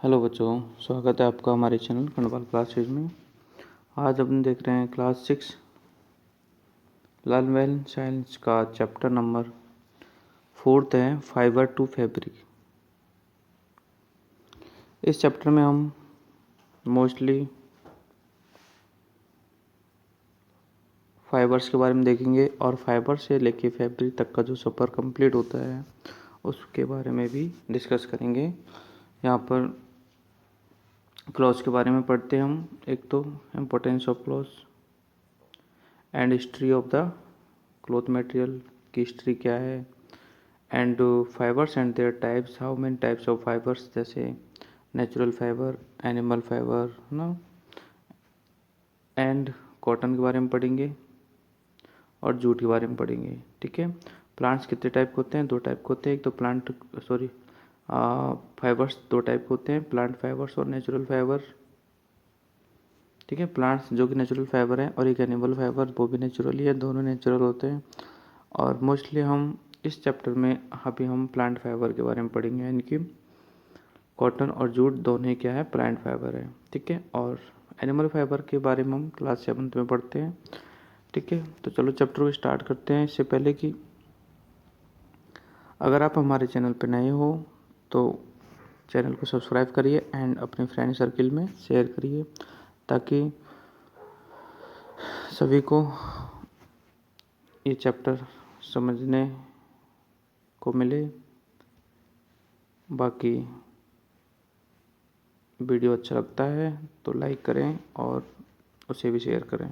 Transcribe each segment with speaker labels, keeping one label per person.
Speaker 1: Hello बच्चों, स्वागत है आपका हमारे चैनल खंडपाल क्लासेज में। आज अपन देख रहे हैं क्लास 6 लर्न वेल साइंस का चैप्टर नंबर 4 है फाइबर टू फैब्रिक। इस चैप्टर में हम मोस्टली फाइबर्स के बारे में देखेंगे और फाइबर से लेके फैब्रिक तक का जो सफ़र कंप्लीट होता है उसके बारे में भी डिस्कस करेंगे। यहाँ पर क्लॉथ के बारे में पढ़ते हैं हम। एक तो importance of cloth and history of the cloth material की हिस्ट्री क्या है, and fibres and there types, how many types of fibres, जैसे नेचुरल फाइबर, एनिमल फाइबर ना, एंड कॉटन के बारे में पढ़ेंगे और जूट के बारे में पढ़ेंगे। ठीक है। प्लांट्स कितने टाइप के होते हैं? 2 टाइप के होते हैं। एक तो फाइबर्स 2 टाइप के होते हैं, प्लांट फाइबर्स और नेचुरल फाइबर। ठीक है। प्लांट्स जो कि नेचुरल फाइबर है और एक एनिमल फाइबर, वो भी नेचुरल ही है, दोनों नेचुरल होते हैं। और मोस्टली हम इस चैप्टर में अभी हम प्लांट फाइबर के बारे में पढ़ेंगे, यानी कि कॉटन और जूट दोनों ही क्या है, प्लांट फाइबर है। ठीक है। और एनिमल फाइबर के बारे में हम क्लास 7 में पढ़ते हैं। ठीक है। तो चलो चैप्टर को स्टार्ट करते हैं। इससे पहले कि अगर आप हमारे चैनल पर नए हो तो चैनल को सब्सक्राइब करिए एंड अपने फ्रेंड सर्किल में शेयर करिए, ताकि सभी को ये चैप्टर समझने को मिले। बाकी वीडियो अच्छा लगता है तो लाइक करें और उसे भी शेयर करें।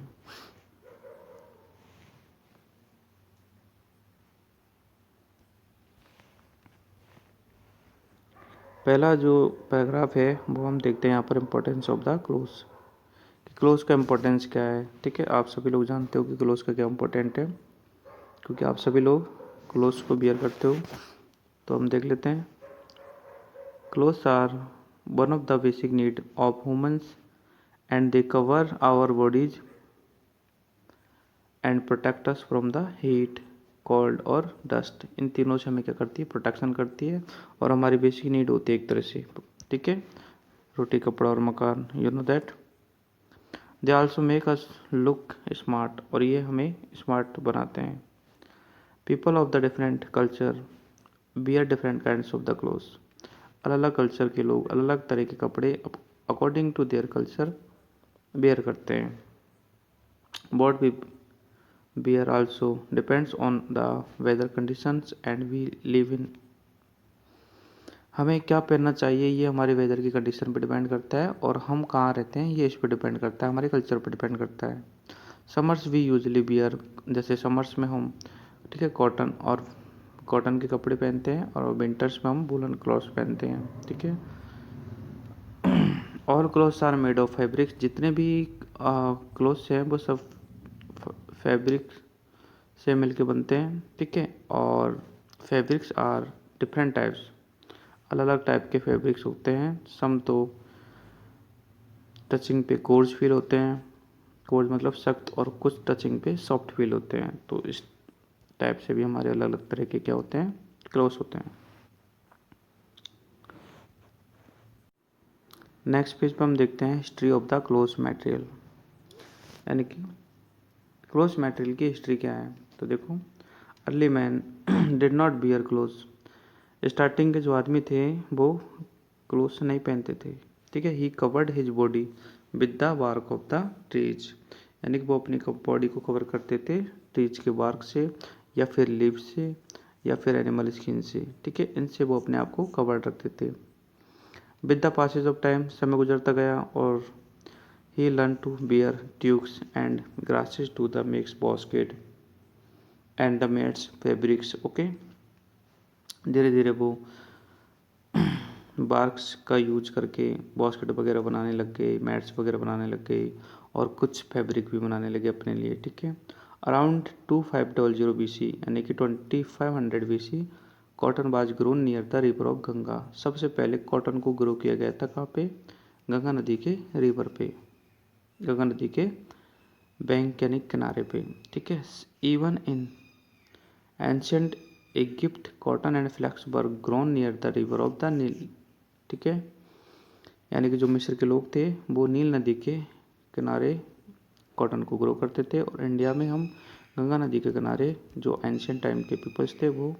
Speaker 1: पहला जो पैराग्राफ है वो हम देखते हैं यहाँ पर, importance of the close. Close का इम्पोर्टेंस क्या है? ठीक है। आप सभी लोग जानते हो कि क्लोज का क्या इम्पोर्टेंट है, क्योंकि आप सभी लोग क्लोज को बियर करते हो। तो हम देख लेते हैं। Clothes are one of the basic need of humans and they cover our bodies and protect us from the heat, cold और डस्ट। इन तीनों से हमें क्या करती है? प्रोटेक्शन करती है और हमारी बेसिक नीड होती है एक तरह से। ठीक है। रोटी, कपड़ा और मकान, you know that. They also make us look smart, और ये हमें स्मार्ट बनाते हैं। People of the different culture wear different kinds of the clothes. अलग अलग कल्चर के लोग अलग अलग तरह के कपड़े according to their culture wear करते हैं। What we wear also depends on the weather conditions and we live in। हमें क्या पहनना चाहिए ये हमारे वेदर की कंडीशन पर डिपेंड करता है, और हम कहाँ रहते हैं ये इस पर डिपेंड करता है, हमारे कल्चर पर डिपेंड करता है। समर्स वी यूजली वियर, जैसे समर्स में हम, ठीक है, कॉटन के कपड़े पहनते हैं, और विंटर्स में हम वूलन क्लॉथ्स पहनते हैं। ठीक है। All clothes are made of fabrics. जितने भी क्लॉथ्स हैं वो सब फैब्रिक से मिलके बनते हैं। ठीक है। और फैब्रिक्स आर डिफरेंट टाइप्स, अलग अलग टाइप के फैब्रिक्स होते हैं। सम तो टचिंग पे कोर्स फील होते हैं, कोर्स मतलब सख्त, और कुछ टचिंग पे सॉफ्ट फील होते हैं। तो इस टाइप से भी हमारे अलग अलग तरह के क्या होते हैं, क्लोथ्स होते हैं। नेक्स्ट पेज पर हम देखते हैं history of the clothes material, यानी कि क्लोथ्स मटेरियल की हिस्ट्री क्या है। तो देखो, early man did not bear clothes. Starting के जो आदमी थे वो क्लोथ्स नहीं पहनते थे। ठीक है। He covered his body with the bark of the trees, यानी कि वो अपनी बॉडी को कवर करते थे ट्रीज के बार्क से, या फिर लीव से, या फिर एनिमल स्किन से। ठीक है। इनसे वो अपने आप को कवर्ड रखते थे। With the passage of time, समय गुजरता गया, और he learn to bear tubes and grasses to the mix basket and the made fabrics. Okay. धीरे धीरे वो बार्क्स का यूज करके बास्केट वगैरह बनाने लग गए, मैट्स वगैरह बनाने लग गए, और कुछ फैब्रिक भी बनाने लगे अपने लिए। ठीक है। अराउंड 2500 BC, यानी कि 2500 BC, cotton was grown near the river of Ganga. सबसे पहले कॉटन को ग्रो किया गया था कहाँ पे? गंगा नदी के रिवर पे, गंगा नदी के बैंक यानी किनारे पे। ठीक है। Even in ancient Egypt cotton and flax were grown near the river of the Nile. ठीक है। यानी कि जो मिस्र के लोग थे वो नील नदी के किनारे कॉटन को ग्रो करते थे, और इंडिया में हम गंगा नदी के किनारे जो एंशियंट टाइम के पीपल्स थे वो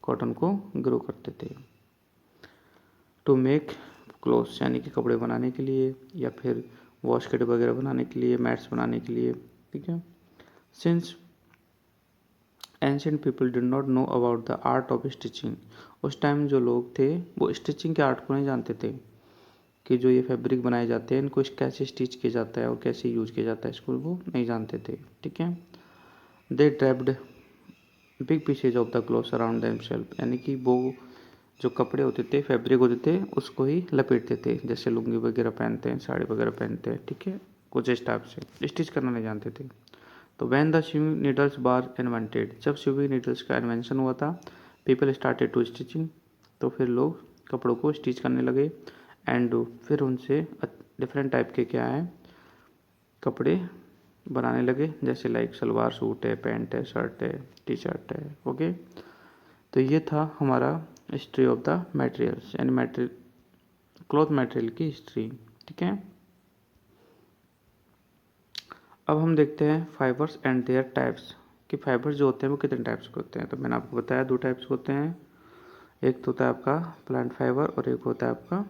Speaker 1: कॉटन को ग्रो करते थे टू मेक क्लोथ्स, यानी कि कपड़े बनाने के लिए या फिर वॉशकट वगैरह बनाने के लिए, मैट्स बनाने के लिए। ठीक है। Since ancient people did not know about the art of stitching, उस टाइम जो लोग थे वो स्टिचिंग के आर्ट को नहीं जानते थे कि जो ये फैब्रिक बनाए जाते हैं इनको कैसे स्टिच किया जाता है और कैसे यूज किया जाता है, इसको वो नहीं जानते थे। ठीक है। They draped big pieces of the cloths around themselves, यानी कि वो जो कपड़े होते थे, फैब्रिक होते थे, उसको ही लपेटते थे, जैसे लुंगी वगैरह पहनते हैं, साड़ी वगैरह पहनते हैं। ठीक है। कुछ इस टाइप से स्टिच करना नहीं जानते थे। तो when the swimming needles bar invented, जब स्विमिंग नीडल्स का इन्वेंशन हुआ था, पीपल स्टार्टेड टू स्टिचिंग, तो फिर लोग कपड़ों को स्टिच करने लगे। एंड फिर उनसे डिफरेंट टाइप के क्या है कपड़े बनाने लगे, जैसे लाइक सलवार सूट है, पैंट है, शर्ट है, टी शर्ट है। ओके। तो ये था हमारा हिस्ट्री ऑफ द मटेरियल्स, यानी मटेरियल क्लॉथ मटेरियल की हिस्ट्री। ठीक है। अब हम देखते हैं फाइबर्स एंड देयर टाइप्स, कि फाइबर्स जो होते हैं वो कितने टाइप्स के होते हैं। तो मैंने आपको बताया 2 टाइप्स के होते हैं, एक तो होता है आपका प्लांट फाइबर और एक होता है आपका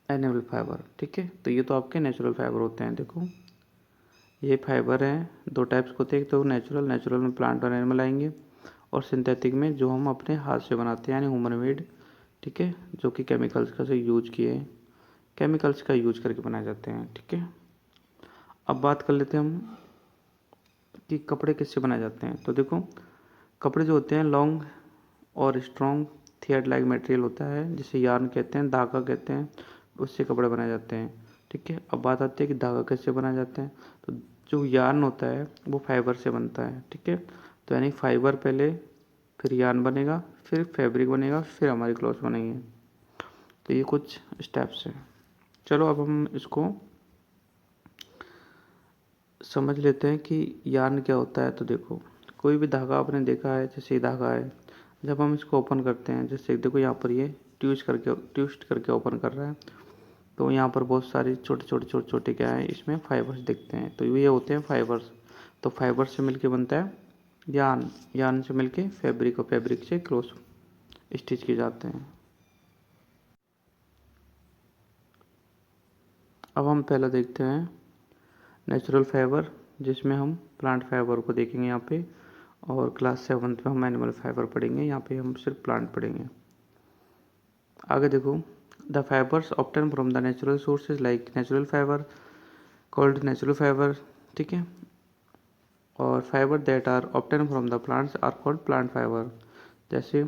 Speaker 1: एनिमल फाइबर। ठीक है। तो ये तो आपके नेचुरल फाइबर होते हैं। देखो ये फाइबर हैं, 2 टाइप्स के होते हैं, एक तो नेचुरल में प्लांट और एनिमल आएंगे, और सिंथेटिक में जो हम अपने हाथ से बनाते हैं, यानी ह्यूमन मेड। ठीक है। जो कि केमिकल्स का से यूज किए, केमिकल्स का यूज करके बनाए जाते हैं। ठीक है। अब बात कर लेते हैं हम कि कपड़े किससे बनाए जाते हैं। तो देखो कपड़े जो होते हैं लॉन्ग और स्ट्रॉन्ग थ्रेड लाइक मटेरियल होता है, जिसे यार्न कहते हैं, धागा कहते हैं, उससे कपड़े बनाए जाते हैं। ठीक है। अब बात आती है कि धागा कैसे बनाए जाते हैं। तो जो यार्न होता है वो फाइबर से बनता है। ठीक है। तो यानी फाइबर पहले, फिर यार्न बनेगा, फिर फैब्रिक बनेगा, फिर हमारी क्लॉथ बनेंगे। तो ये कुछ स्टेप्स हैं। चलो अब हम इसको समझ लेते हैं कि यार्न क्या होता है। तो देखो कोई भी धागा आपने देखा है, जैसे ये धागा है, जब हम इसको ओपन करते हैं, जैसे देखो यहाँ पर ये ट्विस्ट करके ओपन कर रहा है, तो यहाँ पर बहुत सारी छोटे क्या है इसमें फाइबर्स दिखते हैं, तो ये होते हैं फाइबर्स। तो फाइबर्स से मिलके बनता है यार्न से मिलके फैब्रिक, और फैब्रिक से क्लोथ स्टिच किए जाते हैं। अब हम पहला देखते हैं नेचुरल फाइबर, जिसमें हम प्लांट फाइबर को देखेंगे यहाँ पे, और क्लास 7th में हम एनिमल फाइबर पढ़ेंगे, यहाँ पे हम सिर्फ प्लांट पढ़ेंगे। आगे देखो the fibres obtain from the natural sources like natural fibre called natural fibre. ठीक है। और fibre that are obtain from the plants are called plant fibre, जैसे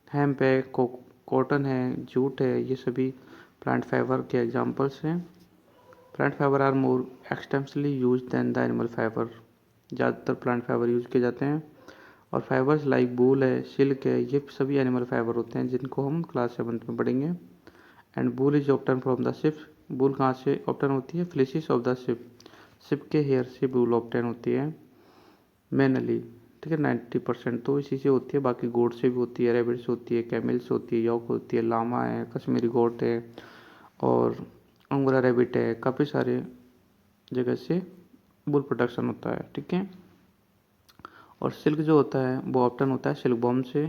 Speaker 1: हेम्प है, कॉटन है, जूट है, ये सभी प्लांट फाइबर के एग्जाम्पल्स हैं। Plant fibre are more extensively use than the animal fibre, ज़्यादातर प्लांट फाइबर यूज किए जाते हैं। और फाइबर्स लाइक वूल है, सिल्क है, ये सभी एनिमल फाइबर होते हैं, जिनको हम क्लास 7th में पढ़ेंगे। And wool is obtain from the sheep, wool कहाँ से ऑब्टेन होती है, fleeces of the sheep, sheep के हेयर से वूल ऑब्टेन होती है मैनली। ठीक है। 90% तो इसी से होती है, बाकी गोट से भी होती है, रेबिट से होती है, कैमल से होती है, यॉक होती है, लामा है, कश्मीरी गोट है, और अंगोरा रेबिट है, काफ़ी सारे जगह से वूल प्रोडक्शन होता है। ठीक है। और सिल्क जो होता है वो ऑप्टन होता है सिल्कबॉम से,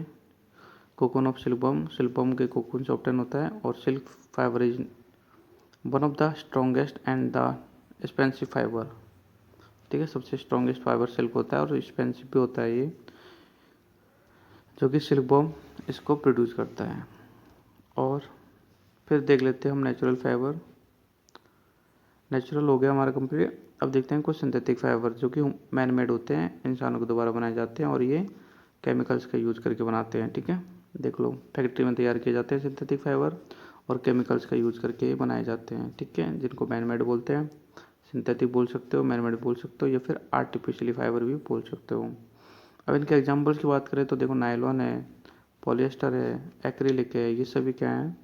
Speaker 1: कोकून ऑफ सिल्कबॉम के कोकून से ऑप्टन होता है। और silk fibre is one of the strongest and the expensive fibre. ठीक है। सबसे स्ट्रॉन्गेस्ट फाइबर सिल्क होता है और एक्सपेंसिव भी होता है ये, जो कि सिल्कबॉम इसको प्रोड्यूस करता है। और फिर देख लेते हैं हम नेचुरल फाइबर। नेचुरल हो गया हमारा कंप्लीट। अब देखते हैं कुछ सिंथेटिक फाइबर, जो कि मैन मेड होते हैं, इंसानों के द्वारा बनाए जाते हैं, और ये केमिकल्स का यूज करके बनाते हैं। ठीक है। देख लो फैक्ट्री में तैयार किए जाते हैं सिंथेटिक फाइबर, और केमिकल्स का यूज करके बनाए जाते हैं। ठीक है। जिनको मैन मेड बोलते हैं, सिंथेटिक बोल सकते हो, मैन मेड बोल सकते हो, या फिर आर्टिफिशियली फाइबर भी बोल सकते हो। अब इनके एग्जाम्पल्स की बात करें तो देखो नायलॉन है, पॉलिएस्टर है, एक्रिलिक है, ये सभी क्या हैं,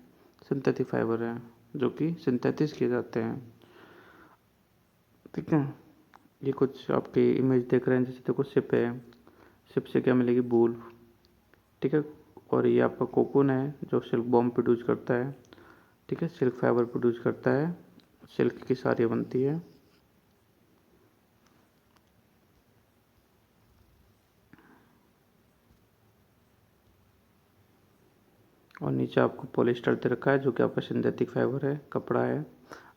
Speaker 1: सिंथेटिक फाइबर हैं, जो कि सिंथेसिस किए जाते हैं। ठीक है। ये कुछ आपके इमेज देख रहे हैं, जैसे देखो शिप है, शिप से क्या मिलेगी, वूल। ठीक है। और ये आपका कोकून है जो सिल्क बॉम प्रोड्यूस करता है। ठीक है, सिल्क फाइबर प्रोड्यूस करता है, सिल्क की साड़ियाँ बनती है। और नीचे आपको पॉलिस्टर दे रखा है जो कि आपका सिंथेटिक फाइबर है, कपड़ा है।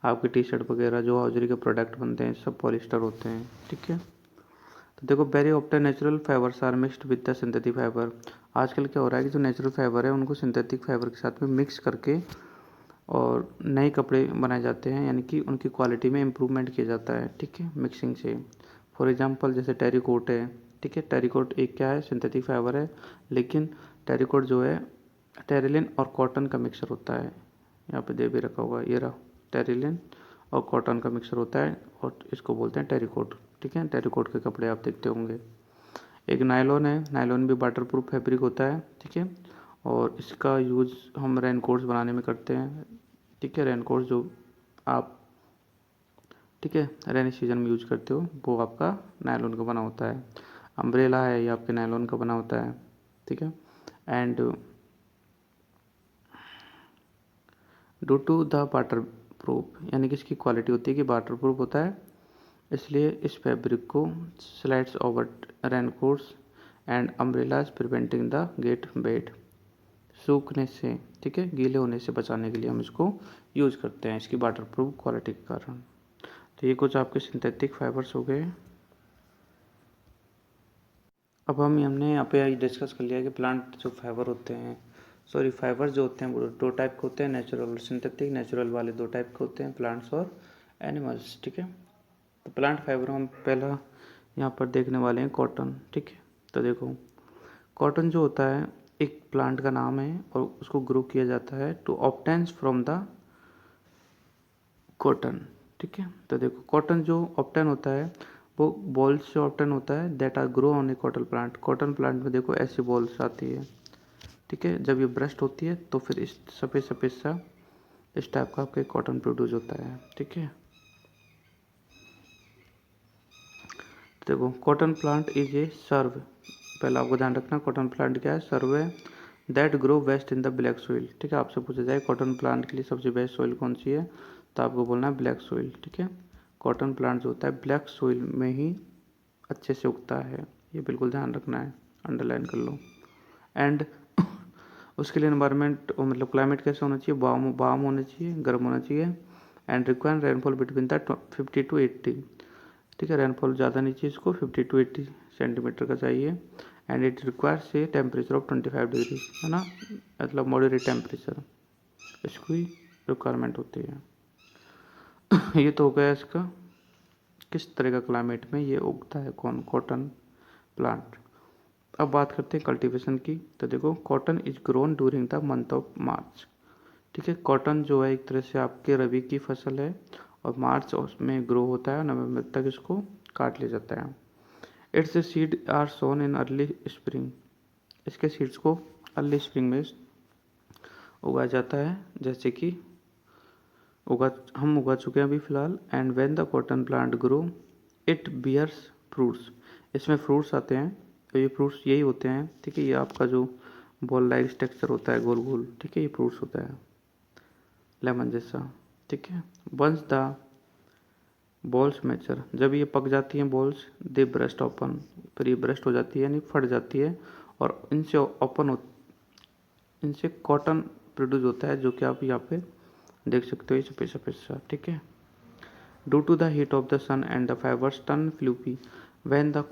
Speaker 1: आपके टी शर्ट वगैरह जो हौजरी के प्रोडक्ट बनते हैं सब पॉलिस्टर होते हैं। ठीक है, तो देखो very often natural fibres are mixed with the synthetic fibre. आजकल क्या हो रहा है कि जो नेचुरल फाइबर है उनको सिंथेटिक फाइबर के साथ में मिक्स करके और नए कपड़े बनाए जाते हैं, यानी कि उनकी क्वालिटी में इम्प्रूवमेंट किया जाता है। ठीक है, मिक्सिंग से। फॉर एग्जांपल जैसे टेरिकोट है। ठीक है, टेरिकोट एक क्या है, सिंथेटिक फाइबर है, लेकिन टेरिकोट जो है टेरिलिन और कॉटन का मिक्सर होता है। यहाँ पे दे भी रखा होगा, ये रहा, टेरिलिन और कॉटन का मिक्सर होता है और इसको बोलते हैं टेरिकोट। ठीक है, टेरिकोट के कपड़े आप देखते होंगे। एक नायलॉन है, नायलॉन भी वाटर प्रूफ फैब्रिक होता है। ठीक है, और इसका यूज़ हम रेनकोट्स बनाने में करते हैं। ठीक है, रेनकोट जो आप, ठीक है, रेनी सीजन में यूज करते हो वो आपका नायलॉन का बना होता है। अम्ब्रेला है, ये आपके नायलॉन का बना होता है। ठीक है, and due to the water proof, यानी कि इसकी क्वालिटी होती है कि वाटर प्रूफ होता है, इसलिए इस फैब्रिक को slides over raincoats and umbrellas preventing the get wet, सूखने से, ठीक है, गीले होने से बचाने के लिए हम इसको यूज करते हैं इसकी वाटर प्रूफ क्वालिटी के कारण। तो ये कुछ आपके सिंथेटिक फाइबर्स हो गए। अब हमने यहाँ पे डिस्कस कर लिया कि प्लांट जो फाइबर होते हैं, सॉरी फाइबर जो होते हैं वो दो टाइप के होते हैं, नेचुरल और सिंथेटिक। नेचुरल वाले दो टाइप के होते हैं, प्लांट्स और एनिमल्स। ठीक है, तो प्लांट फाइबर हम पहला यहाँ पर देखने वाले हैं कॉटन। ठीक है, तो देखो कॉटन जो होता है एक प्लांट का नाम है और उसको ग्रो किया जाता है to obtains from the cotton. ठीक है, तो देखो कॉटन जो ऑब्टेन होता है वो बॉल्स से ऑब्टेन होता है that are grow on a cotton plant. Cotton plant में देखो ऐसी बॉल्स आती है। ठीक है, जब ये ब्रस्ट होती है तो फिर इस सफ़ेद सफ़ेद सा इस टाइप का आपके कॉटन प्रोड्यूस होता है। ठीक है, तो देखो कॉटन प्लांट इज ए सर्व, पहला आपको ध्यान रखना कॉटन प्लांट क्या है, सर्व है, that grow best in the black soil. ठीक है, आपसे पूछा जाए कॉटन प्लांट के लिए सबसे बेस्ट सोइल कौन सी है, तो आपको बोलना है ब्लैक सोइल। ठीक है, कॉटन प्लांट जो होता है ब्लैक सोइल में ही अच्छे से उगता है, ये बिल्कुल ध्यान रखना है, अंडरलाइन कर लो। एंड उसके लिए इन्वायरमेंट मतलब क्लाइमेट कैसे होना चाहिए, वार्म होना चाहिए, गर्म होना चाहिए। And require rainfall between the 50 to 80। ठीक है, रेनफॉल ज़्यादा नहीं चाहिए, इसको 50 to 80 सेंटीमीटर का चाहिए। And it requires a temperature of 25 degree, है ना, मतलब मॉडरेट टेम्परेचर इसकी रिक्वायरमेंट होती है। ये तो हो गया इसका किस तरह का क्लाइमेट में ये उगता है कौन, कॉटन प्लांट। अब बात करते हैं कल्टीवेशन की। तो देखो cotton is grown during the month of March. ठीक है, कॉटन जो है एक तरह से आपके रबी की फसल है और मार्च उसमें ग्रो होता है, नवंबर तक इसको काट लिया जाता है। Its seed are sown in early spring, इसके सीड्स को अर्ली स्प्रिंग में उगाया जाता है, जैसे कि हम उगा चुके हैं अभी फ़िलहाल। And when the cotton plant grow it bears fruits, इसमें फ्रूट्स आते हैं, तो ये फ्रूट्स यही होते हैं। ठीक है, ये आपका जो बॉल लाइक स्ट्रक्चर होता है गोल गोल, ठीक है, ये फ्रूट्स होता है लेमन जैसा। ठीक है, वंस द बॉल्स मैचर, जब ये पक जाती हैं बॉल्स, दे ब्रस्ट ओपन, फिर ये ब्रस्ट हो जाती है यानी फट जाती है और इनसे ओपन हो, इनसे कॉटन प्रोड्यूस होता है जो कि आप यहाँ पे देख सकते हो, ये सफ़ेद सफ़ेद सा। ठीक है, due to the heat of the sun and the fibres turn fluffy when the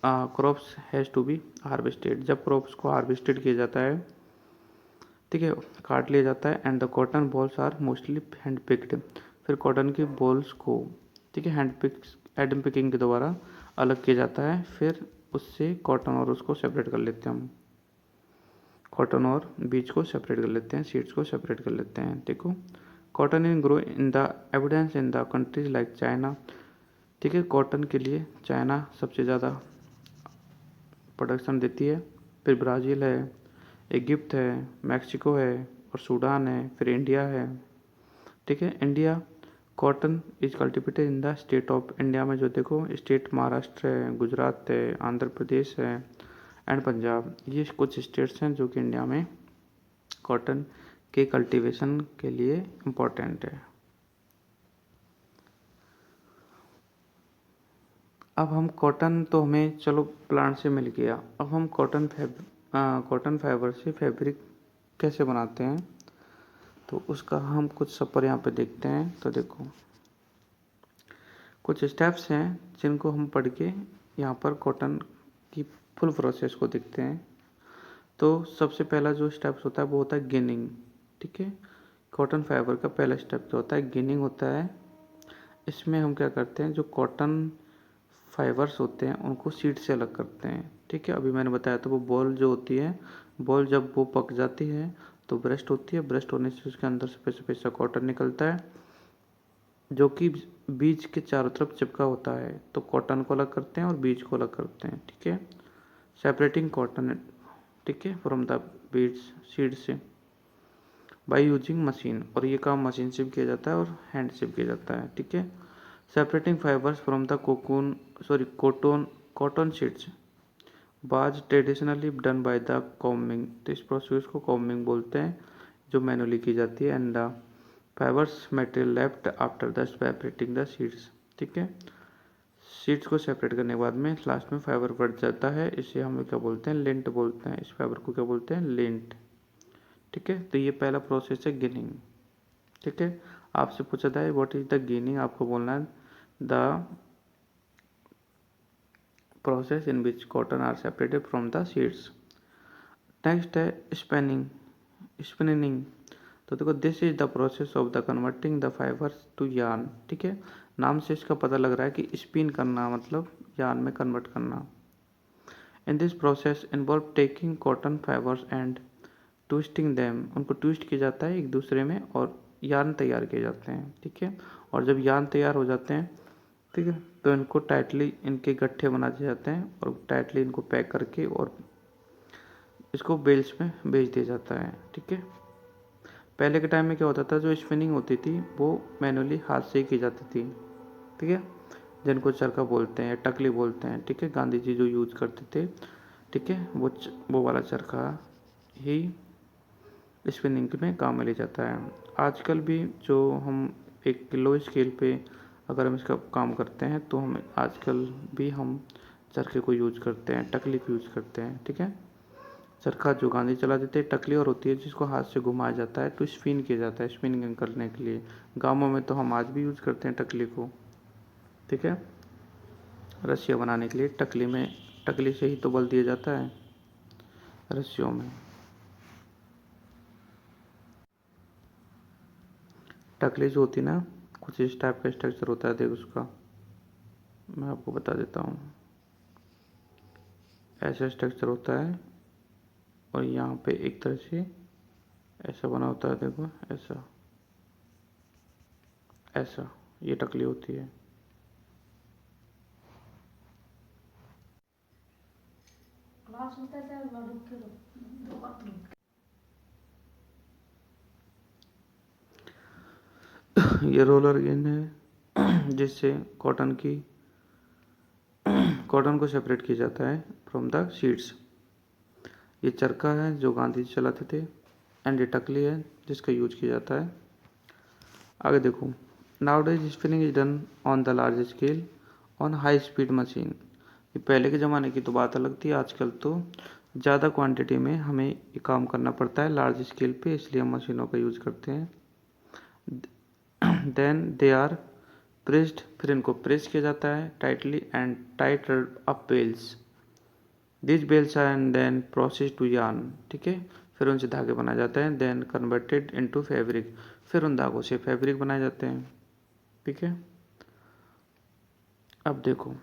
Speaker 1: crops has to be harvested, जब क्रॉप्स को हार्वेस्टेड किया जाता है, ठीक है, काट लिया जाता है। And the cotton balls are mostly hand picked, फिर कॉटन की बॉल्स को, ठीक है, हैंड पिकिंग के द्वारा अलग किया जाता है, फिर उससे कॉटन और उसको सेपरेट कर लेते हैं हम, कॉटन और बीज को सेपरेट कर लेते हैं, सीड्स को सेपरेट कर लेते हैं। देखो cotton in grow in the evidence in the countries like China. ठीक है, कॉटन के लिए चाइना सबसे ज़्यादा प्रोडक्शन देती है, फिर ब्राज़ील है, इजिप्ट है, मैक्सिको है और सूडान है, फिर इंडिया है। ठीक है, India cotton is cultivated in the state of, India में जो देखो स्टेट महाराष्ट्र है, गुजरात है, आंध्र प्रदेश है एंड पंजाब, ये कुछ स्टेट्स हैं जो कि इंडिया में कॉटन के कल्टीवेशन के लिए इम्पोर्टेंट है। अब हम कॉटन तो हमें चलो प्लांट से मिल गया, अब हम कॉटन फाइबर से फैब्रिक कैसे बनाते हैं तो उसका हम कुछ सपर यहाँ पे देखते हैं। तो देखो कुछ स्टेप्स हैं जिनको हम पढ़ के यहाँ पर कॉटन की फुल प्रोसेस को देखते हैं। तो सबसे पहला जो स्टेप्स होता है वो होता है गिनिंग। ठीक है, कॉटन फाइबर का पहला स्टेप जो होता है गिनिंग होता है। इसमें हम क्या करते हैं, जो कॉटन फाइबर्स होते हैं उनको सीड से अलग करते हैं। ठीक है, अभी मैंने बताया तो वो बॉल जो होती है, बॉल जब वो पक जाती है तो ब्रेस्ट होती है, ब्रेस्ट होने से उसके अंदर सफ़ेद सफ़ेद सा कॉटन निकलता है जो कि बीज के चारों तरफ चिपका होता है। तो कॉटन को अलग करते हैं और बीज को अलग करते हैं। ठीक है, सेपरेटिंग कॉटन, ठीक है, फ्रॉम द बीड्स सीड से बाय यूजिंग मशीन, और ये काम मशीन से भी किया जाता है और हैंड से भी किया जाता है। ठीक है, separating fibres from the cotton seeds was traditionally done by the combing. तो इस प्रोसेस को कॉम्बिंग बोलते हैं जो मैनुअली की जाती है। And the fibres material left after the separating the seeds. ठीक है, सीड्स को सेपरेट करने के बाद में लास्ट में फाइबर बढ़ जाता है, इसे हम क्या बोलते हैं, लिंट बोलते हैं। इस फाइबर को क्या बोलते हैं, लिंट। ठीक है, तो ये पहला प्रोसेस है गिनिंग। ठीक है, आपसे पूछा था व्हाट इज द गिनिंग, आपको बोलना है the process in which cotton are separated from the seeds. Next है स्पिनिंग। तो देखो this is the process of the converting the fibres to yarn. ठीक है, नाम से इसका पता लग रहा है कि स्पिन करना मतलब यार्न में कन्वर्ट करना। In this process involve taking cotton fibres and twisting them, उनको ट्विस्ट किया जाता है एक दूसरे में और यार्न तैयार किए जाते हैं। ठीक है, और जब यार्न तैयार हो जाते हैं, ठीक है, तो इनको टाइटली इनके गट्ठे बना दिए जाते हैं और टाइटली इनको पैक करके और इसको बेल्स में बेच दिया जाता है। ठीक है, पहले के टाइम में क्या होता था, जो स्पिनिंग होती थी वो मैनुअली हाथ से ही की जाती थी। ठीक है, जिनको चरखा बोलते हैं, टकली बोलते हैं। ठीक है, गांधी जी जो यूज करते थे, ठीक है, वो वाला चरखा ही स्पिनिंग में काम में ले जाता है। आजकल भी जो हम एक लो स्केल पे अगर हम इसका काम करते हैं तो हम आजकल भी हम चरखे को यूज करते हैं, टकली को यूज करते हैं। ठीक है, चरखा जो गांधी चला देते हैं, टकली और होती है जिसको हाथ से घुमाया जाता है तो स्पिन किया जाता है, स्पिनिंग करने के लिए। गाँवों में तो हम आज भी यूज करते हैं टकली को। ठीक है, रस्सियाँ बनाने के लिए टकली से ही तो बल दिया जाता है रस्सियों में। टकली जो होती है ना, कुछ इस टाइप का स्ट्रक्चर होता है, देख उसका मैं आपको बता देता हूँ। ऐसा स्ट्रक्चर होता है और यहाँ पे एक तरह से ऐसा बना होता है, देखो ऐसा ऐसा, ये टकली होती है। ये रोलर गेन है जिससे कॉटन को सेपरेट किया जाता है फ्रॉम द सीड्स। ये चरखा है जो गांधी जी चलाते थे एंड ये टकली है जिसका यूज किया जाता है। आगे देखो, now days spinning is done on the large scale on high speed machine. ये पहले के ज़माने की तो बात अलग थी, आजकल तो ज़्यादा क्वांटिटी में हमें ये काम करना पड़ता है लार्ज स्केल पे, इसलिए हम मशीनों का यूज़ करते हैं। देन दे आर प्रेस्ड, फिर इनको प्रेस किया जाता है tightly and tight up bales. This bales are and then process to yarn. ठीक है, फिर उनसे धागे बनाए जाते हैं, देन कन्वर्टेड इनटू फैब्रिक, फिर उन धागों से फैब्रिक बनाए जाते हैं। ठीक है, अब देखो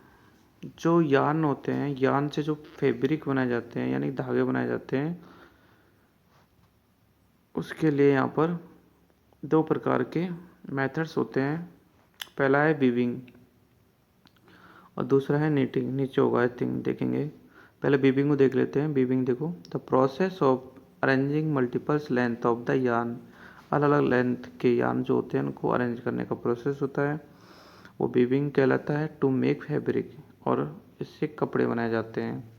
Speaker 1: जो यार्न होते हैं, यार्न से जो फैब्रिक बनाए जाते हैं यानी धागे बनाए जाते हैं, उसके लिए यहाँ पर दो प्रकार के मेथड्स होते हैं। पहला है वीविंग और दूसरा है नीटिंग। नीचे होगा आई थिंक, देखेंगे। पहले वीविंग को देख लेते हैं। वीविंग देखो, the process of arranging multiples length of the yarn, अलग अलग लेंथ के यार्न जो होते हैं उनको अरेंज करने का प्रोसेस होता है, वो वीविंग कहलाता है। टू मेक फैब्रिक, और इससे कपड़े बनाए जाते हैं।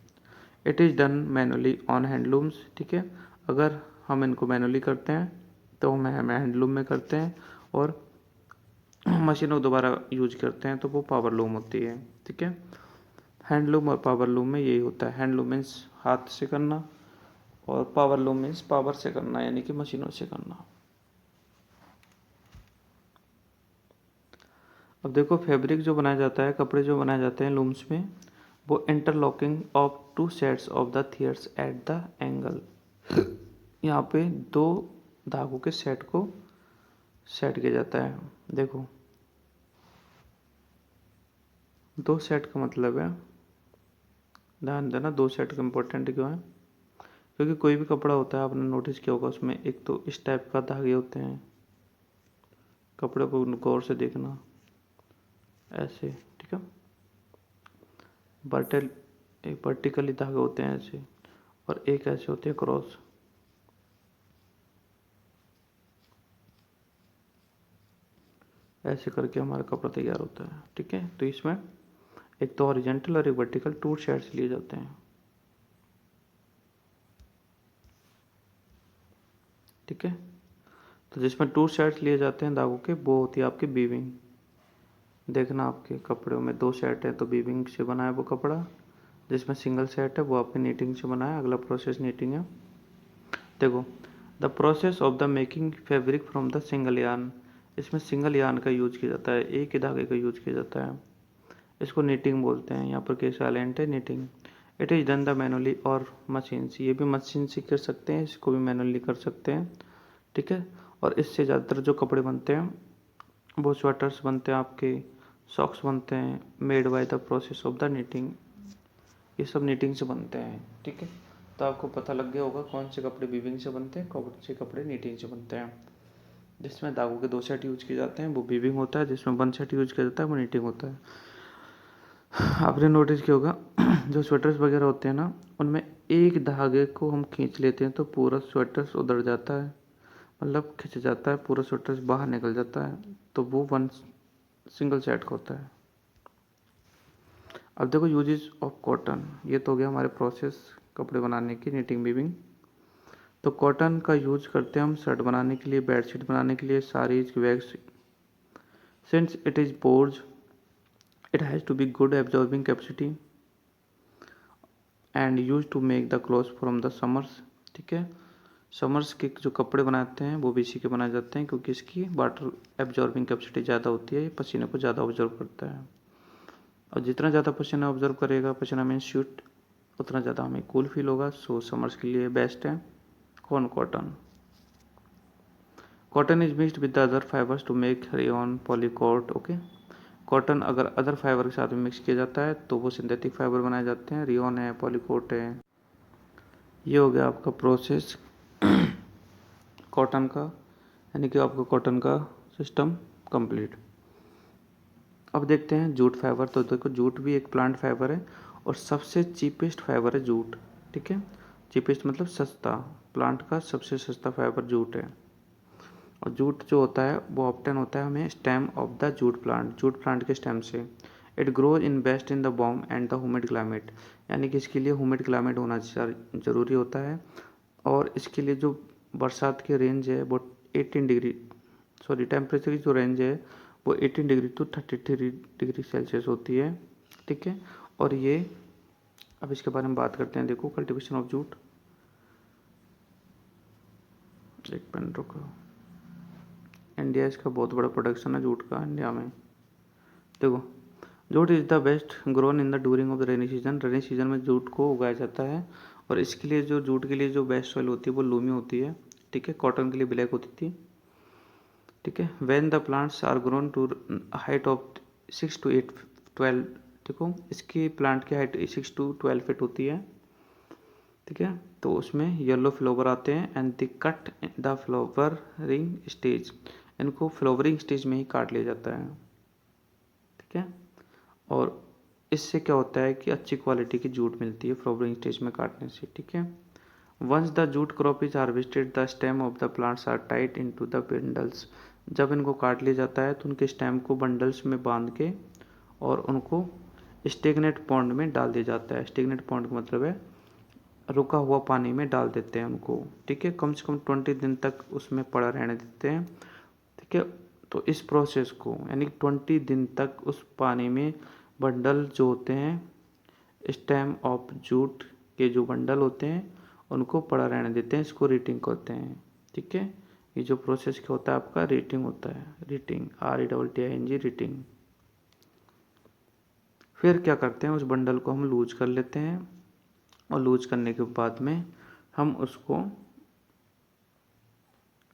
Speaker 1: It is done manually on handlooms. ठीक है, अगर हम इनको मैनुअली करते हैं तो हम हैंडलूम में करते हैं, और मशीनों को दोबारा यूज करते हैं तो वो पावर लूम होती है। ठीक है, हैंडलूम और पावर लूम में यही होता है। हैंडलूम मीन्स हाथ से करना, और पावर लूम मीन्स पावर से करना, यानी कि मशीनों से करना। अब देखो, फैब्रिक जो बनाया जाता है, कपड़े जो बनाए जाते हैं लूम्स में, वो interlocking of two sets of the threads at the angle. यहाँ पे दो धागों के सेट को सेट किया जाता है। देखो, दो सेट का मतलब है, ध्यान देना, दो सेट का इम्पोर्टेंट क्यों है, क्योंकि कोई भी कपड़ा होता है, आपने नोटिस किया होगा, उसमें एक तो इस टाइप का धागे होते हैं, कपड़े को गौर से देखना, ऐसे। ठीक है, वर्टल एक वर्टिकली धागे होते हैं ऐसे, और एक ऐसे होते हैं क्रॉस। ऐसे करके हमारा कपड़ा तैयार होता है। ठीक है, तो इसमें एक तो हॉरिजेंटल और एक वर्टिकल टू शेड्स लिए जाते हैं। ठीक है, तो जिसमें टू शेड्स लिए जाते हैं धागों के, वो होती है आपकी बीविंग। देखना, आपके कपड़ों में दो सेट है तो बीविंग से बना है वो कपड़ा, जिसमें सिंगल सेट है वो आपकी नीटिंग से बना है। अगला प्रोसेस नीटिंग है। देखो, the process of the making fabric from the single yarn, इसमें सिंगल यार्न का यूज किया जाता है, एक ही धागे का यूज किया जाता है। इसको नीटिंग बोलते हैं। यहाँ पर केस साइलेंट है, knitting. It is done the manually और मशीन से, ये भी मशीन से कर सकते हैं, इसको भी मैनुअली कर सकते हैं। ठीक है, और इससे ज़्यादातर जो कपड़े बनते हैं वो स्वेटर्स बनते हैं, आपके सॉक्स बनते हैं, made by the process of the knitting. ये सब नीटिंग से बनते हैं। ठीक है, तो आपको पता लग गया होगा कौन से कपड़े वीविंग से बनते हैं, कौन से कपड़े नीटिंग से बनते हैं। जिसमें धागों के दो सेट यूज किए जाते हैं वो वीविंग होता है, जिसमें वन सेट यूज किया जाता है वो नीटिंग होता है। आपने नोटिस किया होगा जो स्वेटर्स वगैरह होते हैं ना, उनमें एक धागे को हम खींच लेते हैं तो पूरा स्वेटर्स उधर जाता है, मतलब खिंच जाता है, पूरा स्वेटर्स बाहर निकल जाता है, तो वो वन सिंगल सेट का होता है। अब देखो, यूजेस ऑफ कॉटन, ये तो हो गया हमारे प्रोसेस कपड़े बनाने की, नीटिंग वीविंग। तो कॉटन का यूज करते हैं हम शर्ट बनाने के लिए, बेडशीट बनाने के लिए, साड़ीज, वैक्स। Since it is porous, it has to be good absorbing capacity and use to make the cloth from the summers. ठीक है, समर्स के जो कपड़े बनाते हैं वो भी इसी के बनाए जाते हैं, क्योंकि इसकी वाटर एब्जॉर्बिंग कैपेसिटी ज़्यादा होती है, ये पसीने को ज़्यादा ऑब्जर्व करता है, और जितना ज़्यादा पसीना ऑब्जर्व करेगा, पसीना मीन स्वेट, उतना ज़्यादा हमें कूल फील होगा। सो समर्स के लिए बेस्ट है कौन, cotton. Cotton is mixed with the other fibres to make rayon, polycot. Okay, cotton अगर अदर फाइबर के साथ में मिक्स किया जाता है तो वो सिंथेटिक फाइबर बनाए जाते हैं, रेयॉन है, पॉलीकोट है। ये हो गया आपका प्रोसेस कॉटन का, यानी कि आपका कॉटन का सिस्टम कंप्लीट। अब देखते हैं जूट फाइबर। तो देखो, जूट भी एक प्लांट फाइबर है, और सबसे चीपेस्ट फाइबर है जूट। ठीक है, चीपेस्ट मतलब सस्ता, प्लांट का सबसे सस्ता फाइबर जूट है। और जूट जो होता है वो ऑप्टेन होता है हमें stem of the jute plant के स्टेम से। It grows in best in the warm and the humid climate, यानी कि इसके लिए ह्यूमिड क्लाइमेट होना ज़रूरी होता है, और इसके लिए जो बरसात की रेंज है वो 18 डिग्री, सॉरी टेम्परेचर की जो रेंज है वो 18 डिग्री टू 33 डिग्री सेल्सियस होती है। ठीक है, और ये, अब इसके बारे में बात करते हैं। देखो, कल्टीवेशन ऑफ जूट, एक मिनट रुको। इंडिया, इसका बहुत बड़ा प्रोडक्शन है जूट का इंडिया में। देखो, jute is the best grown in the during of the rainy season, rainy season में जूट को उगाया जाता है, और इसके लिए जो जूट के लिए जो बेस्ट सॉइल होती है वो लूमी होती है। ठीक है, कॉटन के लिए ब्लैक होती थी। ठीक है, when the plants are grown to height of 6 to 8 12, देखो इसकी प्लांट की हाइट 6 to 12 फीट होती है। ठीक है, तो उसमें येलो फ्लावर आते हैं, and the cut the flowering stage, इनको फ्लावरिंग स्टेज में ही काट लिया जाता है। ठीक है, और इससे क्या होता है कि अच्छी क्वालिटी की जूट मिलती है फ्लावरिंग स्टेज में काटने से। ठीक है, once the jute crop is harvested the stem of the plants are tight into the bundles, जब इनको काट लिया जाता है तो उनके स्टेम को बंडल्स में बांध के और उनको स्टेगनेट पॉन्ड में डाल दिया जाता है। स्टेगनेट पॉन्ड का मतलब है रुका हुआ पानी में डाल देते हैं उनको, ठीक है। कम से कम 20 दिन तक उसमें पड़ा रहने देते हैं, ठीक है। तो इस प्रोसेस को यानी 20 दिन तक उस पानी में बंडल जो होते हैं, स्टेम ऑफ जूट के जो बंडल होते हैं उनको पड़ा रहने देते हैं। इसको रीटिंग कहते हैं, ठीक है। ये जो प्रोसेस क्या होता है आपका, रीटिंग होता है। Reading, RETTING, reading. फिर क्या करते हैं, उस बंडल को हम लूज कर लेते हैं और लूज करने के बाद में हम उसको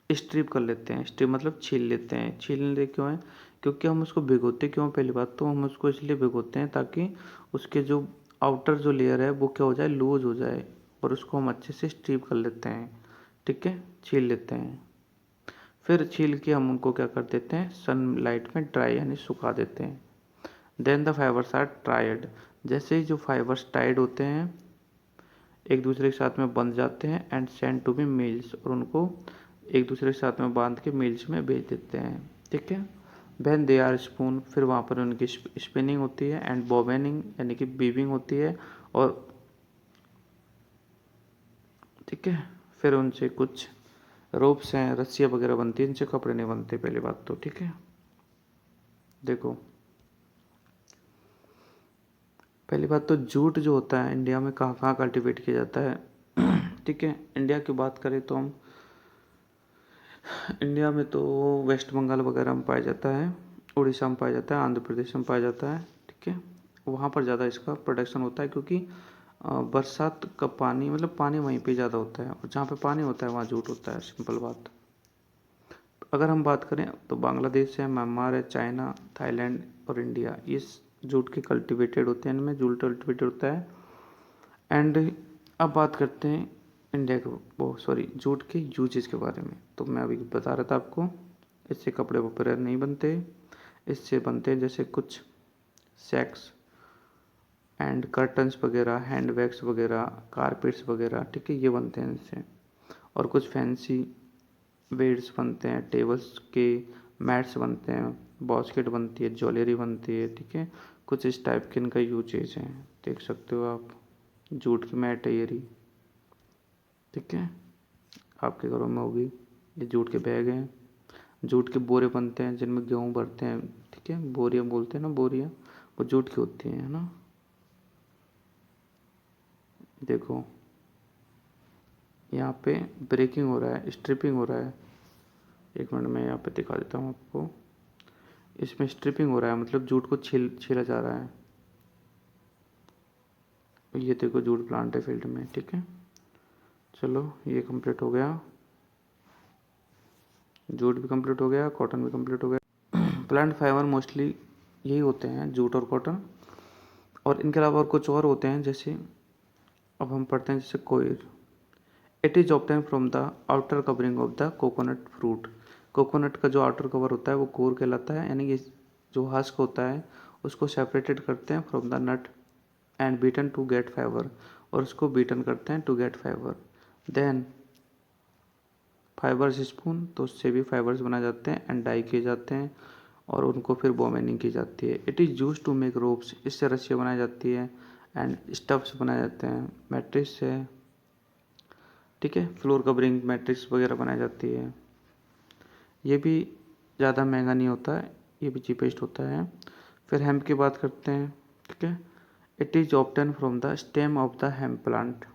Speaker 1: स्ट्रिप कर लेते हैं। स्ट्रिप मतलब छील लेते हैं। छीलने क्यों है, क्योंकि हम उसको भिगोते क्यों, पहली बात तो हम उसको इसलिए भिगोते हैं ताकि उसके जो आउटर जो लेयर है वो क्या हो जाए, लूज हो जाए, और उसको हम अच्छे से स्ट्रिप कर लेते हैं, ठीक है। छील लेते हैं। फिर छील के हम उनको क्या कर देते हैं, सनलाइट में ड्राई यानी सुखा देते हैं। Then the fibres are tied. जैसे ही जो फाइबर्स टाइड होते हैं, एक दूसरे के साथ में बंध जाते हैं, and send to be mills, और उनको एक दूसरे के साथ में बांध के मिल्स में भेज देते हैं, ठीक है। वैन दे आर स्पून, फिर वहाँ पर उनकी स्पिनिंग होती है, एंड बॉबेनिंग यानी कि बीविंग होती है, और ठीक है। फिर उनसे कुछ रोप्स हैं, रस्सियाँ वगैरह बनती हैं, इनसे कपड़े नहीं बनते, पहली बात तो, ठीक है। देखो, पहली बात तो जूट जो होता है इंडिया में कहाँ कहाँ कल्टीवेट किया जाता है ठीक है। इंडिया की बात करें तो हम इंडिया में तो वेस्ट बंगाल वगैरह में पाया जाता है, उड़ीसा में पाया जाता है, आंध्र प्रदेश में पाया जाता है, ठीक है। वहाँ पर ज़्यादा इसका प्रोडक्शन होता है, क्योंकि बरसात का पानी मतलब पानी वहीं पे ज़्यादा होता है, और जहाँ पे पानी होता है वहाँ जूट होता है, सिंपल बात। अगर हम बात करें तो बांग्लादेश है, म्यांमार है, चाइना, थाईलैंड और इंडिया, ये जूट के कल्टिवेटेड होते हैं, इनमें जूट कल्टिवेटेड होता है। एंड अब बात करते हैं इंडिया के वो सॉरी जूट के यूजेस के बारे में। तो मैं अभी बता रहा था आपको, इससे कपड़े वपड़े नहीं बनते, इससे बनते हैं जैसे कुछ सैक्स एंड कर्टन्स वगैरह, हैंड बैग्स वगैरह, कारपेट्स वगैरह, ठीक है, ये बनते हैं इससे। और कुछ फैंसी बेड्स बनते हैं, टेबल्स के मैट्स बनते हैं, बास्केट बनती है, ज्वेलरी बनती है, ठीक है। कुछ इस टाइप के इनका यूजेज हैं, देख सकते हो आप। जूट की मैट है ये रही, ठीक है, आपके घरों में होगी। ये जूट के बैग हैं, जूट के बोरे बनते हैं जिनमें गेहूँ भरते हैं, ठीक है। बोरियां बोलते हैं ना, बोरियां, वो जूट की होती हैं, है ना। देखो यहाँ पे ब्रेकिंग हो रहा है, स्ट्रिपिंग हो रहा है। एक मिनट में यहाँ पे दिखा देता हूँ आपको। इसमें स्ट्रिपिंग हो रहा है, मतलब जूट को छीला जा रहा है। ये देखो जूट प्लांट है फील्ड में, ठीक है। चलो ये कंप्लीट हो गया, जूट भी कंप्लीट हो गया, कॉटन भी कंप्लीट हो गया प्लांट फाइबर मोस्टली यही होते हैं, जूट और कॉटन। और इनके अलावा और कुछ और होते हैं, जैसे अब हम पढ़ते हैं जैसे coir. It is obtain from the outer covering of the coconut fruit. Coconut का जो आउटर कवर होता है वो कोर कहलाता है, यानी कि जो हस्क होता है उसको सेपरेटेड करते हैं from the nut and beaten to get fibre, और उसको बीटन करते हैं to get fibre. Then fibres spun, तो उससे भी फाइबर्स बनाए जाते हैं एंड डाई किए जाते हैं, और उनको फिर बॉमेनिंग की जाती है। It is use to make ropes, इससे रस्सियाँ बनाई जाती है, एंड स्टफ्स बनाए जाते हैं। मैट्रिक्स है, ठीक है, फ्लोर कवरिंग मैट्रिक्स वगैरह बनाई जाती है। ये भी ज़्यादा महंगा नहीं होता है, ये भी चीपेस्ट होता है। फिर हेम्प की बात करते हैं, ठीक है। It is obtain from the stem of the hemp plant.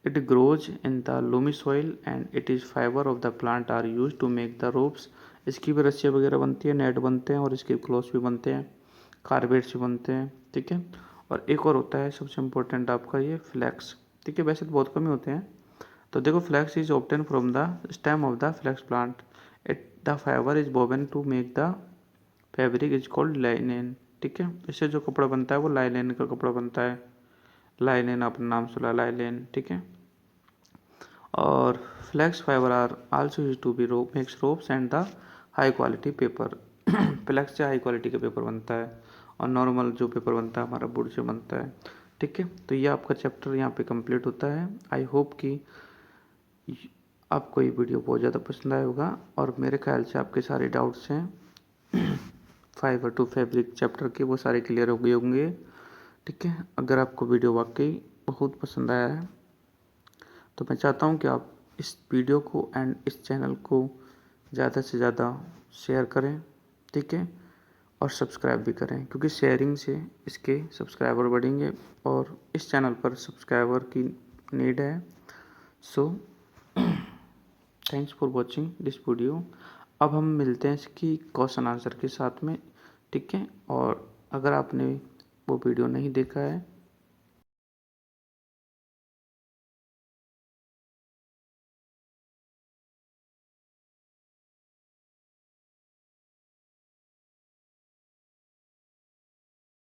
Speaker 1: It grows in the loamy soil and it is fiber of the plant are used to make the ropes। इसकी भी रस्सियाँ वगैरह बनती है, नेट बनते हैं, और इसके क्लोथ्स भी बनते हैं, कारपेट्स भी बनते हैं, ठीक है। और एक और होता है सबसे इम्पोर्टेंट आपका ये फ्लैक्स, ठीक है। वैसे तो बहुत कम ही होते हैं। तो देखो, flax is obtain from the stem of the flax plant. It the fibre is woven to make the fabric is called linen, ठीक है। इससे जो कपड़ा बनता है वो लाइनेन का कपड़ा बनता है। लाइनेन अपना नाम सुना, लाइनेन, ठीक है। और flax fibre are also use to be rope makes ropes and the high quality paper flax से हाई क्वालिटी का पेपर बनता है, और नॉर्मल जो पेपर बनता है हमारा वुड से बनता है, ठीक है। तो ये आपका चैप्टर यहाँ पे कंप्लीट होता है। आई होप कि आपको ये वीडियो बहुत ज़्यादा पसंद आया होगा, और मेरे ख्याल से आपके सारे डाउट्स हैं फाइबर टू फैब्रिक चैप्टर के वो सारे क्लियर हो गए होंगे, ठीक है। अगर आपको वीडियो वाकई बहुत पसंद आया है। तो मैं चाहता हूँ कि आप इस वीडियो को एंड इस चैनल को ज़्यादा से ज़्यादा शेयर करें, ठीक है, और सब्सक्राइब भी करें, क्योंकि शेयरिंग से इसके सब्सक्राइबर बढ़ेंगे और इस चैनल पर सब्सक्राइबर की नीड है। So thanks for watching this video. अब हम मिलते हैं इसकी क्वेश्चन आंसर के साथ में, ठीक है। और अगर आपने वो वीडियो नहीं देखा है